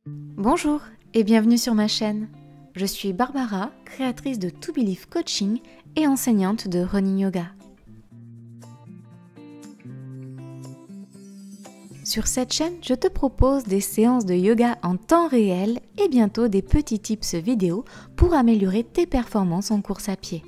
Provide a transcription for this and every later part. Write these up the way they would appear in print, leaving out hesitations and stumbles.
Bonjour et bienvenue sur ma chaîne. Je suis Barbara, créatrice de To Believe Coaching et enseignante de Running Yoga. Sur cette chaîne, je te propose des séances de yoga en temps réel et bientôt des petits tips vidéo pour améliorer tes performances en course à pied.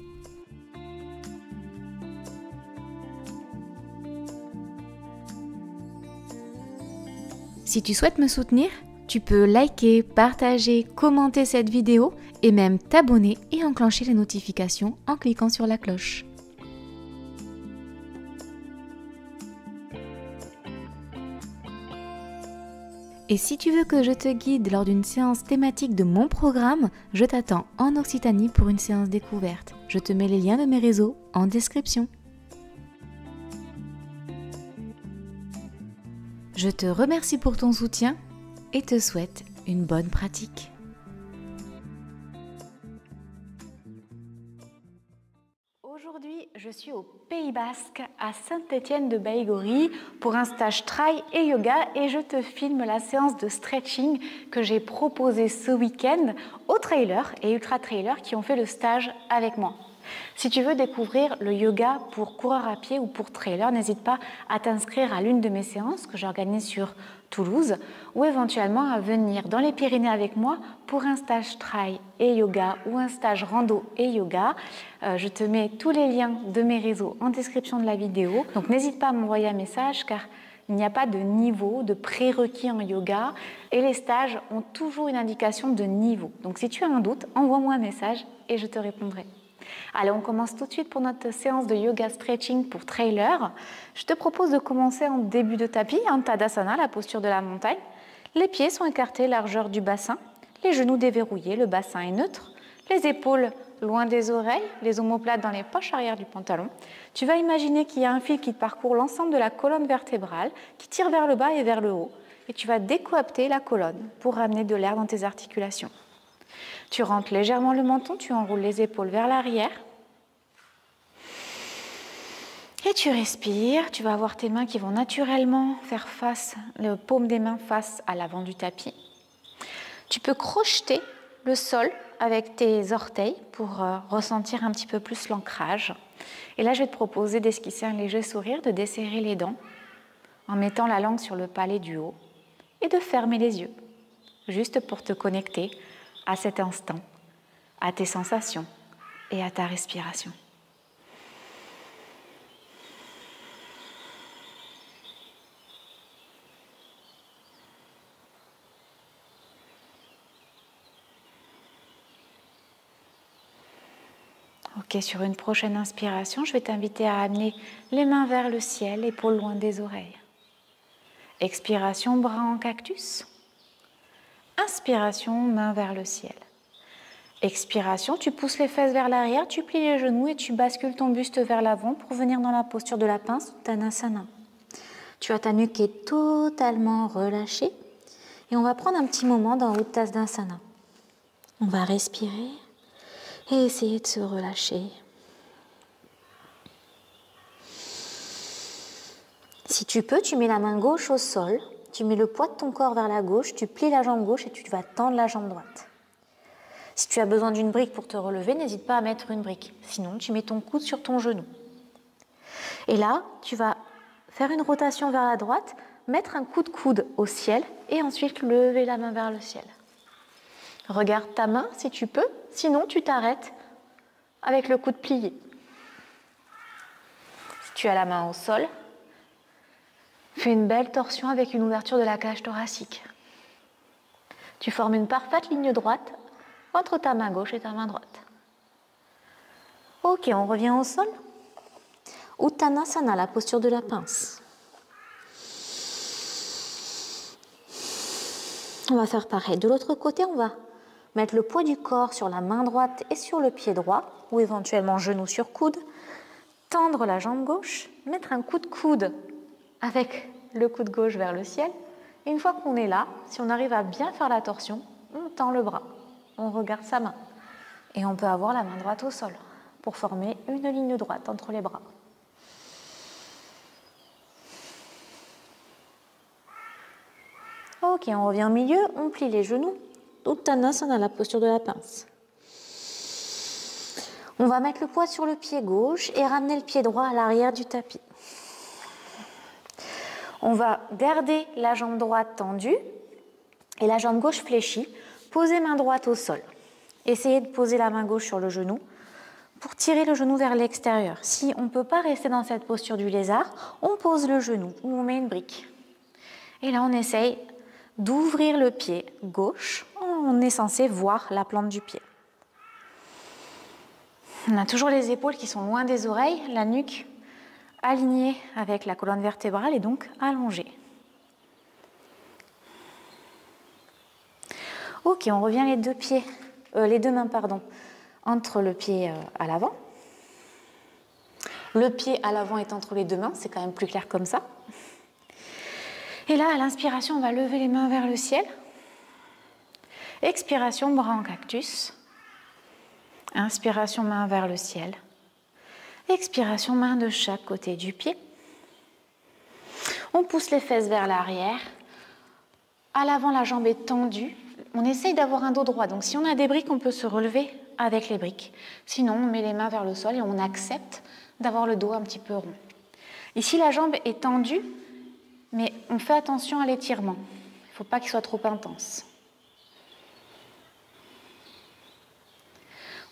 Si tu souhaites me soutenir, tu peux liker, partager, commenter cette vidéo et même t'abonner et enclencher les notifications en cliquant sur la cloche. Et si tu veux que je te guide lors d'une séance thématique de mon programme, je t'attends en Occitanie pour une séance découverte. Je te mets les liens de mes réseaux en description. Je te remercie pour ton soutien et te souhaite une bonne pratique. Aujourd'hui, je suis au Pays Basque, à Saint-Étienne-de-Baïgorry, pour un stage trail et yoga et je te filme la séance de stretching que j'ai proposée ce week-end aux trailers et ultra-trailers qui ont fait le stage avec moi. Si tu veux découvrir le yoga pour coureur à pied ou pour trailer, n'hésite pas à t'inscrire à l'une de mes séances que j'organise sur Toulouse ou éventuellement à venir dans les Pyrénées avec moi pour un stage trail et yoga ou un stage rando et yoga. Je te mets tous les liens de mes réseaux en description de la vidéo. Donc n'hésite pas à m'envoyer un message car il n'y a pas de niveau, de prérequis en yoga et les stages ont toujours une indication de niveau. Donc si tu as un doute, envoie-moi un message et je te répondrai. Allez, on commence tout de suite pour notre séance de yoga stretching pour trailer. Je te propose de commencer en début de tapis, en Tadasana, la posture de la montagne. Les pieds sont écartés, largeur du bassin, les genoux déverrouillés, le bassin est neutre, les épaules loin des oreilles, les omoplates dans les poches arrière du pantalon. Tu vas imaginer qu'il y a un fil qui parcourt l'ensemble de la colonne vertébrale, qui tire vers le bas et vers le haut, et tu vas décoapter la colonne pour ramener de l'air dans tes articulations. Tu rentres légèrement le menton, tu enroules les épaules vers l'arrière. Et tu respires, tu vas avoir tes mains qui vont naturellement faire face, les paumes des mains face à l'avant du tapis. Tu peux crocheter le sol avec tes orteils pour ressentir un petit peu plus l'ancrage. Et là, je vais te proposer d'esquisser un léger sourire, de desserrer les dents en mettant la langue sur le palais du haut et de fermer les yeux, juste pour te connecter à cet instant, à tes sensations et à ta respiration. Ok, sur une prochaine inspiration, je vais t'inviter à amener les mains vers le ciel, épaules loin des oreilles. Expiration, bras en cactus. Inspiration, mains vers le ciel. Expiration, tu pousses les fesses vers l'arrière, tu plies les genoux et tu bascules ton buste vers l'avant pour venir dans la posture de la pince, Uttanasana. Tu as ta nuque qui est totalement relâchée et on va prendre un petit moment dans Uttanasana. On va respirer et essayer de se relâcher. Si tu peux, tu mets la main gauche au sol, tu mets le poids de ton corps vers la gauche, tu plies la jambe gauche et tu vas tendre la jambe droite. Si tu as besoin d'une brique pour te relever, n'hésite pas à mettre une brique. Sinon, tu mets ton coude sur ton genou. Et là, tu vas faire une rotation vers la droite, mettre un coup de coude au ciel et ensuite lever la main vers le ciel. Regarde ta main si tu peux, sinon tu t'arrêtes avec le coude plié. Si tu as la main au sol, fais une belle torsion avec une ouverture de la cage thoracique. Tu formes une parfaite ligne droite entre ta main gauche et ta main droite. Ok, on revient au sol. Uttanasana, la posture de la pince. On va faire pareil. De l'autre côté, on va mettre le poids du corps sur la main droite et sur le pied droit, ou éventuellement genou sur coude. Tendre la jambe gauche, mettre un coup de coude avec le coude gauche vers le ciel. Et une fois qu'on est là, si on arrive à bien faire la torsion, on tend le bras. On regarde sa main. Et on peut avoir la main droite au sol pour former une ligne droite entre les bras. Ok, Ok, on revient au milieu, on plie les genoux. Uttanasana, à la posture de la pince. On va mettre le poids sur le pied gauche et ramener le pied droit à l'arrière du tapis. On va garder la jambe droite tendue et la jambe gauche fléchie. Poser main droite au sol. Essayez de poser la main gauche sur le genou pour tirer le genou vers l'extérieur. Si on ne peut pas rester dans cette posture du lézard, on pose le genou ou on met une brique. Et là, on essaye d'ouvrir le pied gauche. On est censé voir la plante du pied. On a toujours les épaules qui sont loin des oreilles, la nuque alignée avec la colonne vertébrale et donc allongée. Ok, on revient les deux mains entre le pied à l'avant. Le pied à l'avant est entre les deux mains, c'est quand même plus clair comme ça. Et là, à l'inspiration, on va lever les mains vers le ciel. Expiration, bras en cactus. Inspiration, main vers le ciel. Expiration, main de chaque côté du pied. On pousse les fesses vers l'arrière. À l'avant, la jambe est tendue. On essaye d'avoir un dos droit. Donc, si on a des briques, on peut se relever avec les briques. Sinon, on met les mains vers le sol et on accepte d'avoir le dos un petit peu rond. Ici, la jambe est tendue, mais on fait attention à l'étirement. Il ne faut pas qu'il soit trop intense.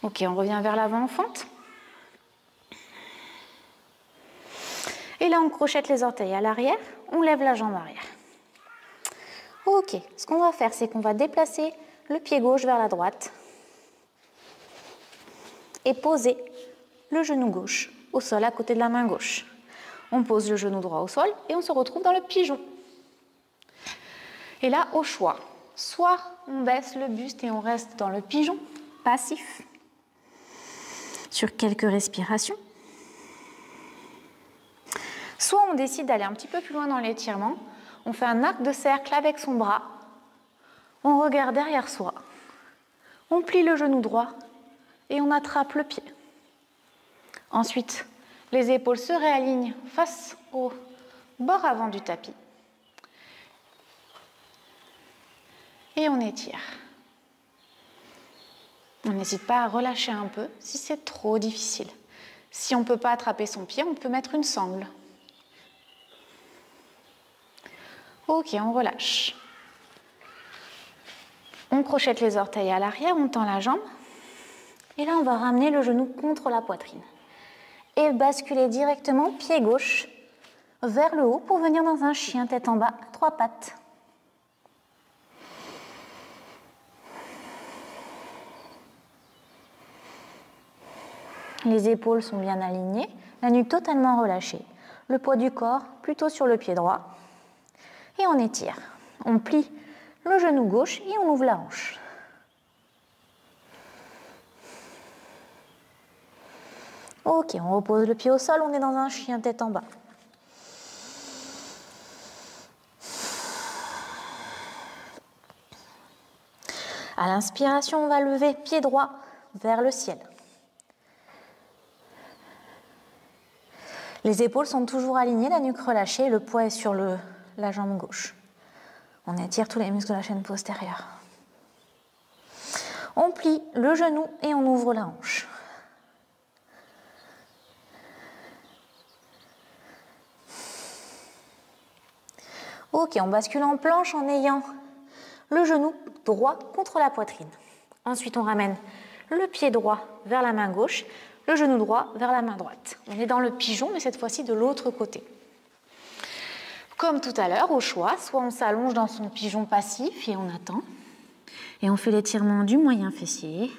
Ok, on revient vers l'avant en fente. Et là, on crochette les orteils à l'arrière, on lève la jambe arrière. Ok, ce qu'on va faire, c'est qu'on va déplacer le pied gauche vers la droite et poser le genou gauche au sol à côté de la main gauche. On pose le genou droit au sol et on se retrouve dans le pigeon. Et là, au choix, soit on baisse le buste et on reste dans le pigeon passif sur quelques respirations, soit on décide d'aller un petit peu plus loin dans l'étirement. On fait un arc de cercle avec son bras. On regarde derrière soi. On plie le genou droit et on attrape le pied. Ensuite, les épaules se réalignent face au bord avant du tapis. Et on étire. On n'hésite pas à relâcher un peu si c'est trop difficile. Si on ne peut pas attraper son pied, on peut mettre une sangle. Ok, on relâche. On crochette les orteils à l'arrière, on tend la jambe. Et là, on va ramener le genou contre la poitrine. Et basculer directement pied gauche vers le haut pour venir dans un chien tête en bas, 3 pattes. Les épaules sont bien alignées, la nuque totalement relâchée. Le poids du corps plutôt sur le pied droit. Et on étire. On plie le genou gauche et on ouvre la hanche. Ok, on repose le pied au sol, on est dans un chien tête en bas. À l'inspiration, on va lever pied droit vers le ciel. Les épaules sont toujours alignées, la nuque relâchée, le poids est sur la jambe gauche. On étire tous les muscles de la chaîne postérieure. On plie le genou et on ouvre la hanche. Ok, on bascule en planche en ayant le genou droit contre la poitrine. Ensuite, on ramène le pied droit vers la main gauche, le genou droit vers la main droite. On est dans le pigeon, mais cette fois-ci de l'autre côté. Comme tout à l'heure, au choix, soit on s'allonge dans son pigeon passif et on attend. Et on fait l'étirement du moyen fessier,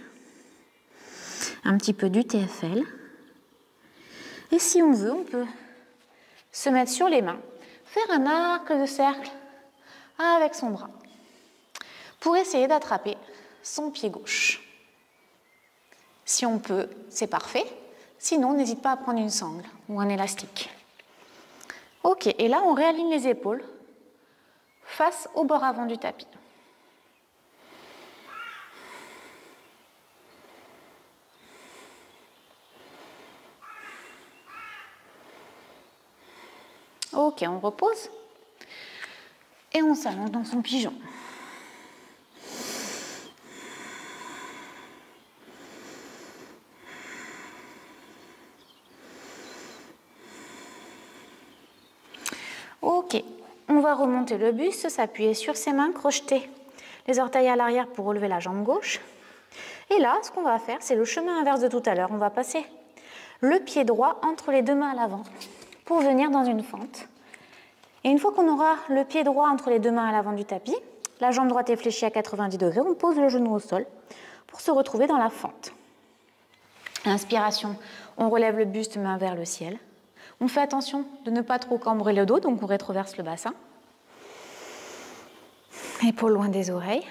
un petit peu du TFL. Et si on veut, on peut se mettre sur les mains, faire un arc de cercle avec son bras pour essayer d'attraper son pied gauche. Si on peut, c'est parfait. Sinon, n'hésite pas à prendre une sangle ou un élastique. Ok, et là, on réaligne les épaules face au bord avant du tapis. Ok, on repose. Et on s'allonge dans son pigeon. Ok, on va remonter le buste, s'appuyer sur ses mains, crocheter les orteils à l'arrière pour relever la jambe gauche. Et là, ce qu'on va faire, c'est le chemin inverse de tout à l'heure. On va passer le pied droit entre les deux mains à l'avant pour venir dans une fente. Et une fois qu'on aura le pied droit entre les deux mains à l'avant du tapis, la jambe droite est fléchie à 90 degrés, on pose le genou au sol pour se retrouver dans la fente. Inspiration, on relève le buste, main vers le ciel. On fait attention de ne pas trop cambrer le dos, donc on rétroverse le bassin. Épaules loin des oreilles.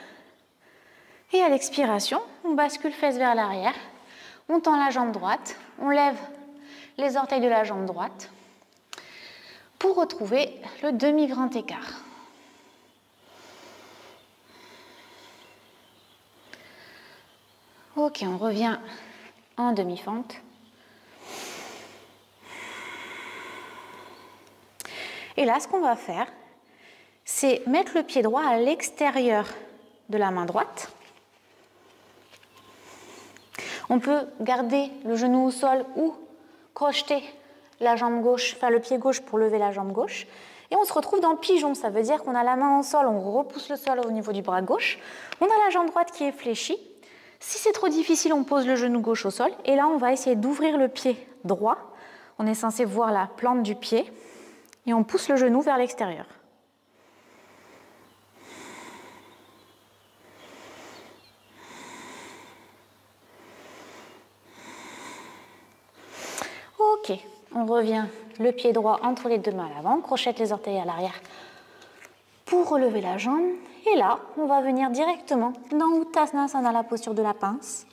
Et à l'expiration, on bascule fesses vers l'arrière. On tend la jambe droite, on lève les orteils de la jambe droite pour retrouver le demi-grand écart. Ok, on revient en demi-fente. Et là, ce qu'on va faire, c'est mettre le pied droit à l'extérieur de la main droite. On peut garder le genou au sol ou crocheter la jambe gauche, enfin le pied gauche pour lever la jambe gauche. Et on se retrouve dans le pigeon, ça veut dire qu'on a la main au sol, on repousse le sol au niveau du bras gauche. On a la jambe droite qui est fléchie. Si c'est trop difficile, on pose le genou gauche au sol. Et là, on va essayer d'ouvrir le pied droit. On est censé voir la plante du pied. Et on pousse le genou vers l'extérieur. Ok, on revient le pied droit entre les deux mains à l'avant, crochette les orteils à l'arrière pour relever la jambe. Et là, on va venir directement dans Uttanasana, la posture de la pince.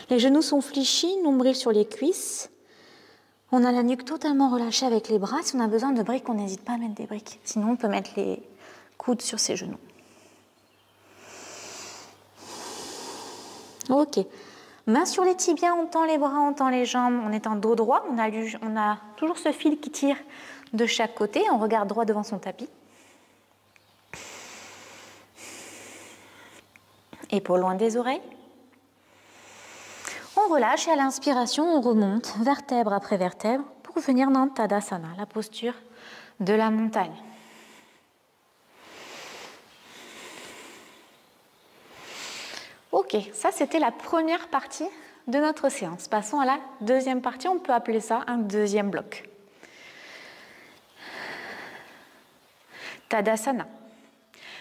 Les genoux sont fléchis, nombril sur les cuisses. On a la nuque totalement relâchée avec les bras. Si on a besoin de briques, on n'hésite pas à mettre des briques. Sinon, on peut mettre les coudes sur ses genoux. Ok. Main sur les tibias, on tend les bras, on tend les jambes. On est en dos droit. On a toujours ce fil qui tire de chaque côté. On regarde droit devant son tapis. Épaules loin des oreilles. On relâche et à l'inspiration, on remonte vertèbre après vertèbre pour venir dans Tadasana, la posture de la montagne. Ok, ça c'était la première partie de notre séance. Passons à la deuxième partie, on peut appeler ça un deuxième bloc. Tadasana.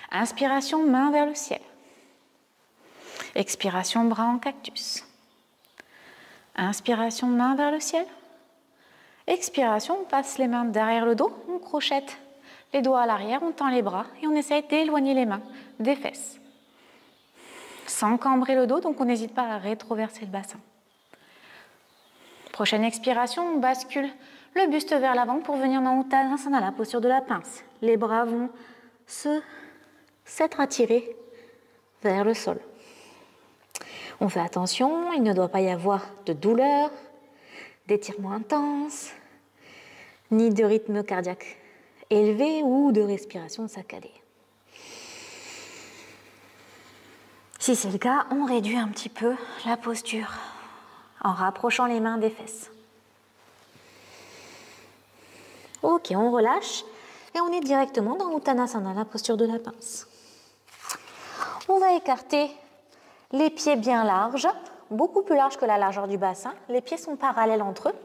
Inspiration, main vers le ciel. Expiration, bras en cactus. Inspiration, main vers le ciel. Expiration, on passe les mains derrière le dos, on crochette les doigts à l'arrière, on tend les bras et on essaye d'éloigner les mains des fesses. Sans cambrer le dos, donc on n'hésite pas à rétroverser le bassin. Prochaine expiration, on bascule le buste vers l'avant pour venir dans Uttanasana, la posture de la pince. Les bras vont s'être attirés vers le sol. On fait attention, il ne doit pas y avoir de douleur, d'étirement intense, ni de rythme cardiaque élevé ou de respiration saccadée. Si c'est le cas, on réduit un petit peu la posture en rapprochant les mains des fesses. Ok, on relâche et on est directement dans Uttanasana, la posture de la pince. On va écarter les pieds bien larges, beaucoup plus larges que la largeur du bassin. Les pieds sont parallèles entre eux,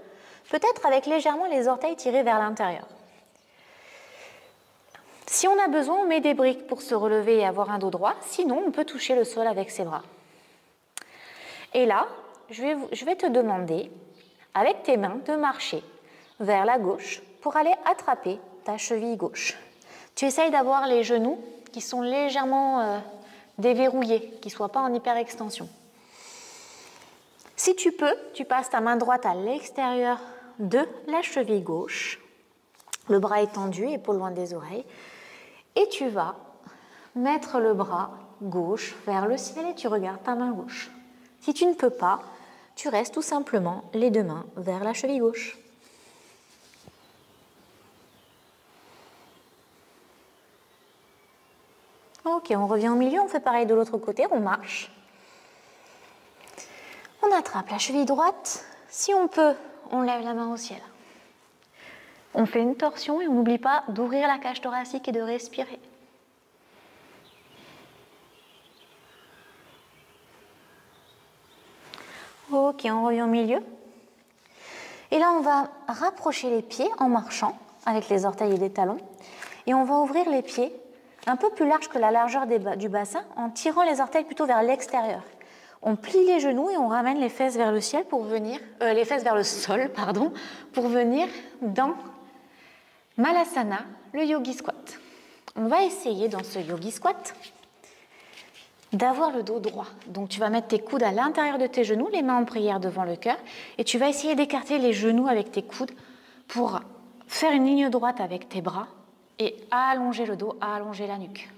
peut-être avec légèrement les orteils tirés vers l'intérieur. Si on a besoin, on met des briques pour se relever et avoir un dos droit. Sinon, on peut toucher le sol avec ses bras. Et là, je vais te demander, avec tes mains, de marcher vers la gauche pour aller attraper ta cheville gauche. Tu essayes d'avoir les genoux qui sont légèrement déverrouillés, qui ne soient pas en hyperextension. Si tu peux, tu passes ta main droite à l'extérieur de la cheville gauche, le bras étendu, épaules loin des oreilles, et tu vas mettre le bras gauche vers le ciel et tu regardes ta main gauche. Si tu ne peux pas, tu restes tout simplement les deux mains vers la cheville gauche. Ok, on revient au milieu, on fait pareil de l'autre côté, on marche. On attrape la cheville droite. Si on peut, on lève la main au ciel. On fait une torsion et on n'oublie pas d'ouvrir la cage thoracique et de respirer. Ok, on revient au milieu. Et là, on va rapprocher les pieds en marchant avec les orteils et les talons. Et on va ouvrir les pieds un peu plus large que la largeur du bassin en tirant les orteils plutôt vers l'extérieur. On plie les genoux et on ramène les fesses vers le ciel pour venir, les fesses vers le sol, pardon, pour venir dans Malasana, le yogi squat. On va essayer dans ce yogi squat d'avoir le dos droit. Donc tu vas mettre tes coudes à l'intérieur de tes genoux, les mains en prière devant le cœur, et tu vas essayer d'écarter les genoux avec tes coudes pour faire une ligne droite avec tes bras et allonger le dos, allonger la nuque.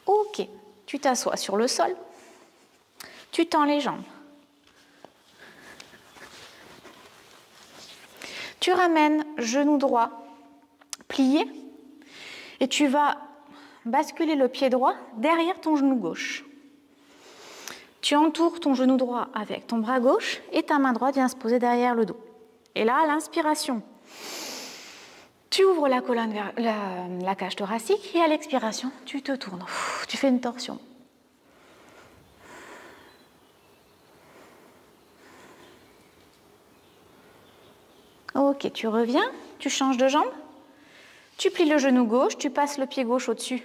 Ok, tu t'assois sur le sol, tu tends les jambes. Tu ramènes genou droit plié et tu vas basculer le pied droit derrière ton genou gauche. Tu entoures ton genou droit avec ton bras gauche et ta main droite vient se poser derrière le dos. Et là, à l'inspiration, tu ouvres la colonne vers la cage thoracique et à l'expiration, tu te tournes. Tu fais une torsion. Ok, tu reviens, tu changes de jambe, tu plies le genou gauche, tu passes le pied gauche au-dessus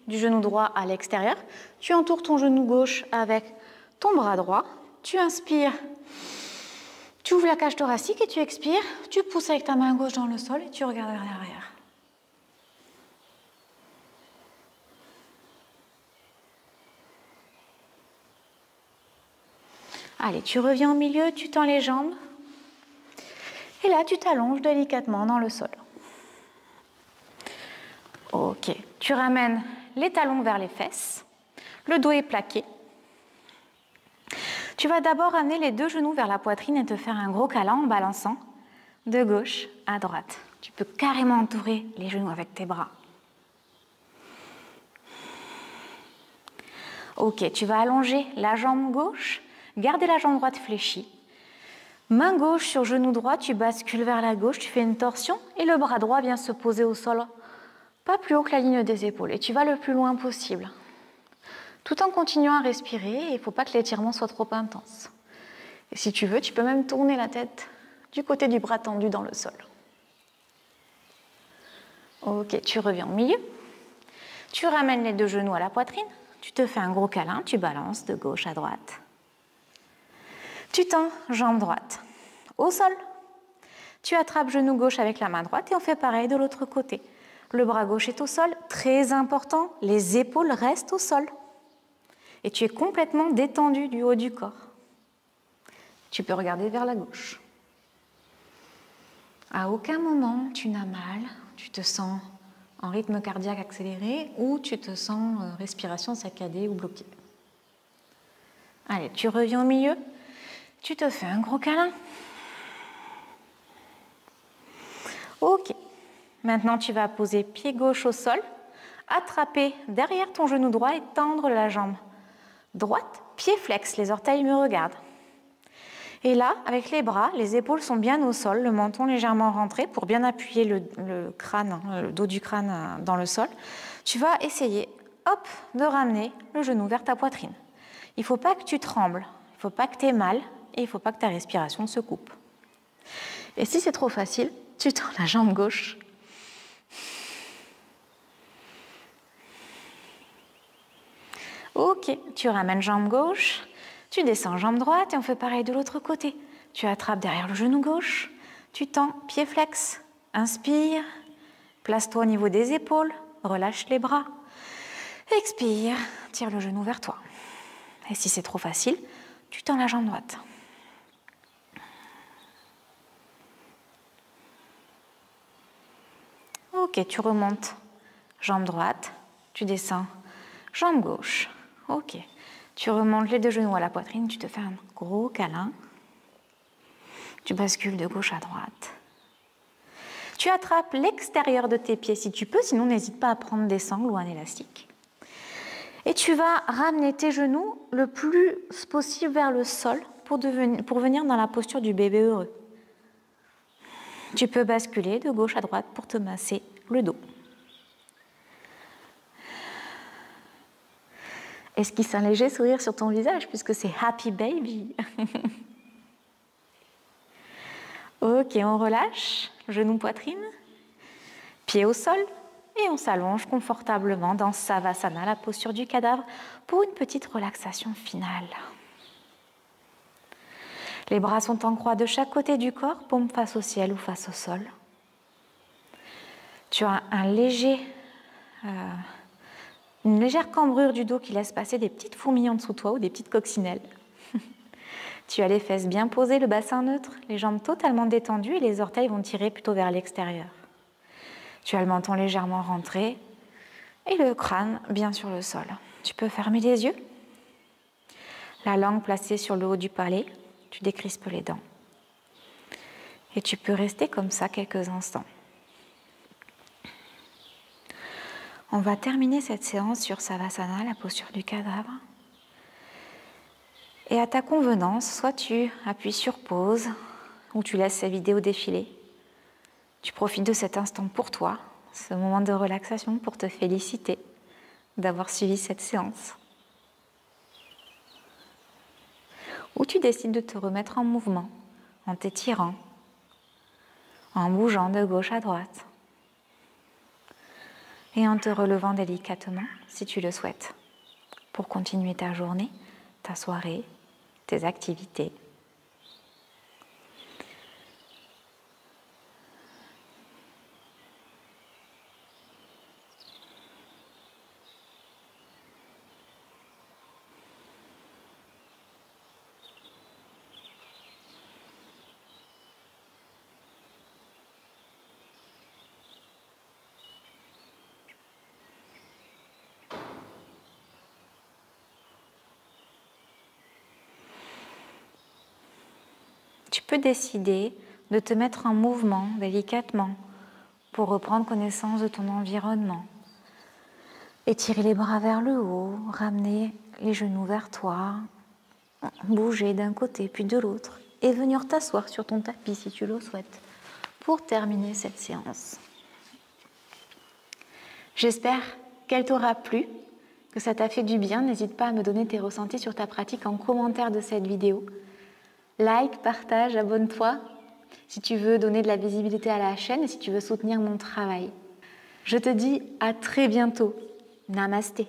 du genou droit à l'extérieur, tu entoures ton genou gauche avec ton bras droit, tu inspires, tu ouvres la cage thoracique et tu expires, tu pousses avec ta main gauche dans le sol et tu regardes vers l'arrière. Allez, tu reviens au milieu, tu tends les jambes. Et là, tu t'allonges délicatement dans le sol. Ok, tu ramènes les talons vers les fesses. Le dos est plaqué. Tu vas d'abord amener les deux genoux vers la poitrine et te faire un gros câlin en balançant de gauche à droite. Tu peux carrément entourer les genoux avec tes bras. Ok, tu vas allonger la jambe gauche, garder la jambe droite fléchie. Main gauche sur genou droit, tu bascules vers la gauche, tu fais une torsion et le bras droit vient se poser au sol, pas plus haut que la ligne des épaules. Et tu vas le plus loin possible, tout en continuant à respirer. Il ne faut pas que l'étirement soit trop intense. Et si tu veux, tu peux même tourner la tête du côté du bras tendu dans le sol. Ok, tu reviens au milieu. Tu ramènes les deux genoux à la poitrine. Tu te fais un gros câlin, tu balances de gauche à droite. Tu tends, jambe droite au sol. Tu attrapes genou gauche avec la main droite et on fait pareil de l'autre côté. Le bras gauche est au sol, très important, les épaules restent au sol. Et tu es complètement détendu du haut du corps. Tu peux regarder vers la gauche. À aucun moment tu n'as mal, tu te sens en rythme cardiaque accéléré ou tu te sens respiration saccadée ou bloquée. Allez, tu reviens au milieu. Tu te fais un gros câlin. Ok. Maintenant, tu vas poser pied gauche au sol, attraper derrière ton genou droit et tendre la jambe droite, pied flex, les orteils me regardent. Et là, avec les bras, les épaules sont bien au sol, le menton légèrement rentré pour bien appuyer le crâne, le dos du crâne dans le sol. Tu vas essayer, hop, de ramener le genou vers ta poitrine. Il ne faut pas que tu trembles, il ne faut pas que tu aies mal. Et il ne faut pas que ta respiration se coupe. Et si c'est trop facile, tu tends la jambe gauche. Ok, tu ramènes jambe gauche, tu descends jambe droite et on fait pareil de l'autre côté. Tu attrapes derrière le genou gauche, tu tends, pied flex, inspire, place-toi au niveau des épaules, relâche les bras, expire, tire le genou vers toi. Et si c'est trop facile, tu tends la jambe droite. Ok, tu remontes, jambe droite, tu descends, jambe gauche. Ok, tu remontes les deux genoux à la poitrine, tu te fais un gros câlin. Tu bascules de gauche à droite. Tu attrapes l'extérieur de tes pieds si tu peux, sinon n'hésite pas à prendre des sangles ou un élastique. Et tu vas ramener tes genoux le plus possible vers le sol pour venir dans la posture du bébé heureux. Tu peux basculer de gauche à droite pour te masser le dos. Esquisse un léger sourire sur ton visage puisque c'est Happy Baby. Ok, on relâche, genou poitrine, pied au sol et on s'allonge confortablement dans Savasana, la posture du cadavre, pour une petite relaxation finale. Les bras sont en croix de chaque côté du corps, paume face au ciel ou face au sol. Tu as une légère cambrure du dos qui laisse passer des petites fourmilles en dessous de toi ou des petites coccinelles. Tu as les fesses bien posées, le bassin neutre, les jambes totalement détendues et les orteils vont tirer plutôt vers l'extérieur. Tu as le menton légèrement rentré et le crâne bien sur le sol. Tu peux fermer les yeux, la langue placée sur le haut du palais, tu décrispes les dents. Et tu peux rester comme ça quelques instants. On va terminer cette séance sur Savasana, la posture du cadavre. Et à ta convenance, soit tu appuies sur pause ou tu laisses cette vidéo défiler. Tu profites de cet instant pour toi, ce moment de relaxation pour te féliciter d'avoir suivi cette séance. Ou tu décides de te remettre en mouvement, en t'étirant, en bougeant de gauche à droite et en te relevant délicatement si tu le souhaites pour continuer ta journée, ta soirée, tes activités. Tu peux décider de te mettre en mouvement délicatement pour reprendre connaissance de ton environnement. Étirer les bras vers le haut, ramener les genoux vers toi, bouger d'un côté puis de l'autre et venir t'asseoir sur ton tapis si tu le souhaites pour terminer cette séance. J'espère qu'elle t'aura plu, que ça t'a fait du bien. N'hésite pas à me donner tes ressentis sur ta pratique en commentaire de cette vidéo. Like, partage, abonne-toi si tu veux donner de la visibilité à la chaîne et si tu veux soutenir mon travail. Je te dis à très bientôt. Namasté.